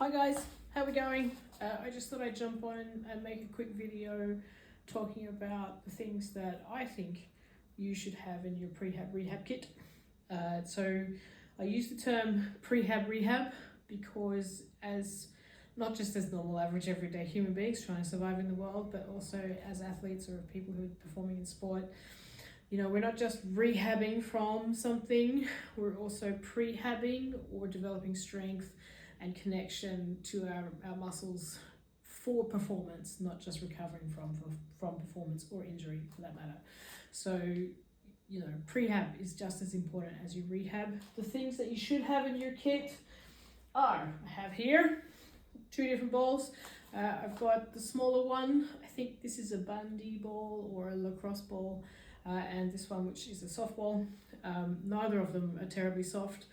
Hi guys, how we going? I just thought I'd jump on and make a quick video talking about the things that I think you should have in your prehab rehab kit. So I use the term prehab rehab because not just as normal average everyday human beings trying to survive in the world, but also as athletes or people who are performing in sport, you know, we're not just rehabbing from something, we're also prehabbing or developing strength and connection to our muscles for performance, not just recovering from performance or injury for that matter. So, you know, prehab is just as important as your rehab. The things that you should have in your kit are, I have here 2 different balls. I've got the smaller one, I think this is a bandy ball or a lacrosse ball, and this one which is a softball. Neither of them are terribly soft,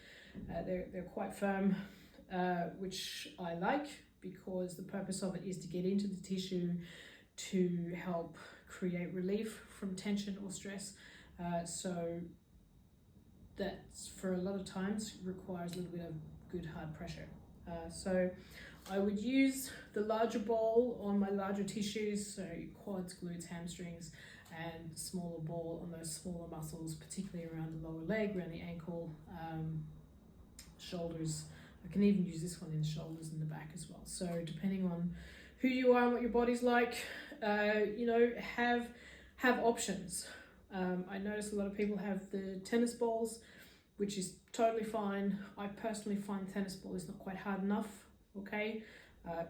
they're quite firm. Which I like because the purpose of it is to get into the tissue to help create relief from tension or stress. So that's for a lot of times requires a little bit of good hard pressure. So I would use the larger ball on my larger tissues, so quads, glutes, hamstrings, and the smaller ball on those smaller muscles, particularly around the lower leg, around the ankle, shoulders. I can even use this one in the shoulders and the back as well. So depending on who you are and what your body's like, you know, have options. I notice a lot of people have the tennis balls, which is totally fine. I personally find tennis ball is not quite hard enough, okay,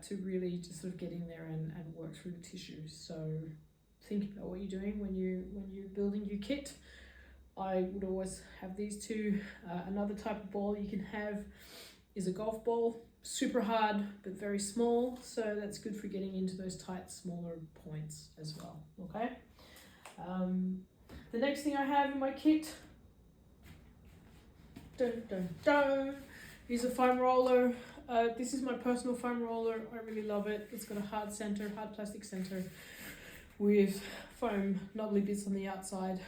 to really just sort of get in there and work through the tissues. So think about what you're doing when you're building your kit. I would always have these two. Another type of ball you can have is a golf ball, super hard but very small, so that's good for getting into those tight, smaller points as well, okay? The next thing I have in my kit, is a foam roller. This is my personal foam roller. I really love it. It's got a hard plastic center with foam knobbly bits on the outside.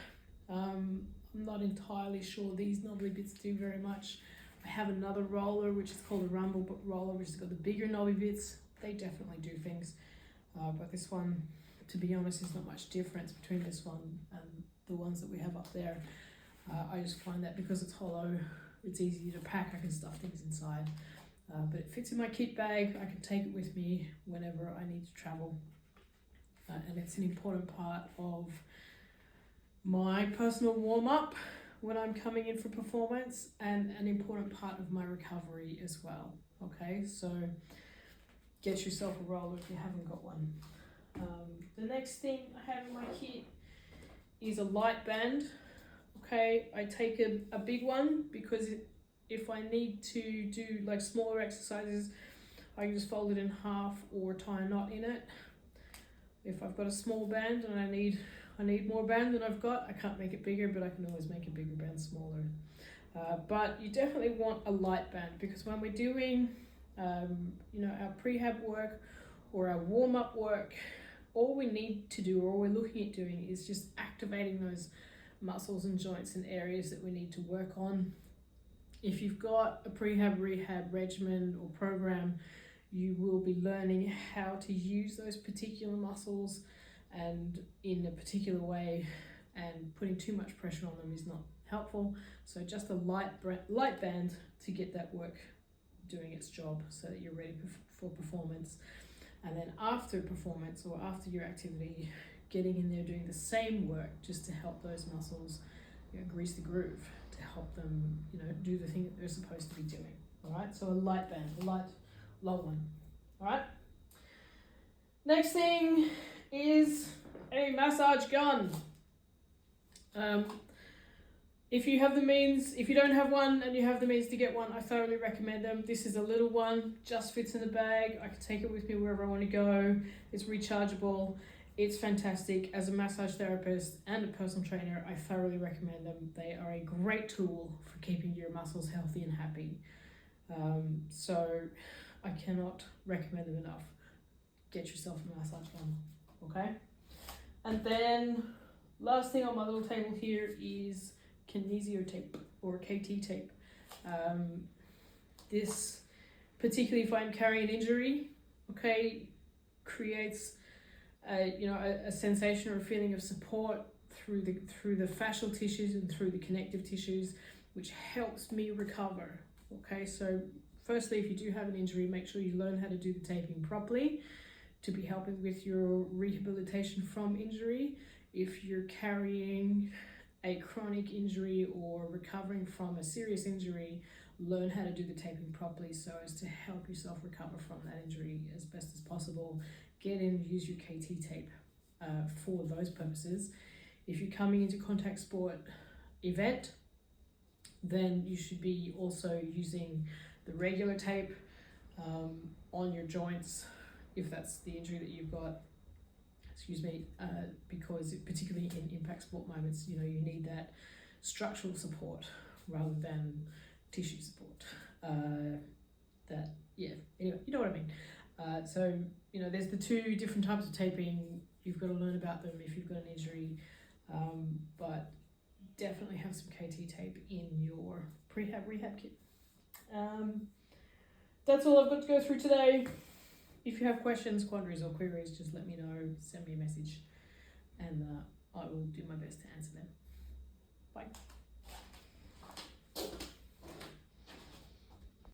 I'm not entirely sure these knobbly bits do very much. I have another roller which is called a rumble roller, which has got the bigger knobby bits. They definitely do things, but this one, to be honest, is not much difference between this one and the ones that we have up there. I just find that because it's hollow, it's easy to pack. I can stuff things inside, but it fits in my kit bag. I can take it with me whenever I need to travel, and it's an important part of my personal warm-up when I'm coming in for performance, and an important part of my recovery as well, okay? So get yourself a roller if you haven't got one. The next thing I have in my kit is a light band, okay? I take a big one because if I need to do like smaller exercises, I can just fold it in half or tie a knot in it. If I've got a small band and I need more band than I've got, I can't make it bigger, but I can always make a bigger band smaller. But you definitely want a light band, because when we're doing you know, our prehab work or our warm-up work, all we need to do, or all we're looking at doing, is just activating those muscles and joints and areas that we need to work on. If you've got a prehab rehab regimen or program, you will be learning how to use those particular muscles and in a particular way, and putting too much pressure on them is not helpful. So just a light band to get that work doing its job so that you're ready for performance. And then after performance or after your activity, getting in there doing the same work just to help those muscles, you know, grease the groove, to help them, you know, do the thing that they're supposed to be doing. All right, so a light band, a light long one. All right, next thing is a massage gun. If you have the means, if you don't have one and you have the means to get one, I thoroughly recommend them. This is a little one, just fits in the bag. I can take it with me wherever I want to go. It's rechargeable. It's fantastic. As a massage therapist and a personal trainer, I thoroughly recommend them. They are a great tool for keeping your muscles healthy and happy. So I cannot recommend them enough. Get yourself a massage gun, okay? And then last thing on my little table here is kinesio tape or KT tape. This particularly if I'm carrying an injury, okay, creates a sensation or a feeling of support through the fascial tissues and through the connective tissues, which helps me recover. Okay, so firstly, if you do have an injury, make sure you learn how to do the taping properly to be helping with your rehabilitation from injury. If you're carrying a chronic injury or recovering from a serious injury, learn how to do the taping properly so as to help yourself recover from that injury as best as possible. Get in and use your KT tape for those purposes. If you're coming into contact sport event, then you should be also using the regular tape on your joints if that's the injury that you've got, because particularly in impact sport moments, you need that structural support rather than tissue support. Anyway, you know what I mean. So there's the two different types of taping. You've got to learn about them if you've got an injury, but definitely have some KT tape in your prehab rehab kit. That's all I've got to go through today. If you have questions, quandaries or queries, just let me know, send me a message, and I will do my best to answer them. Bye.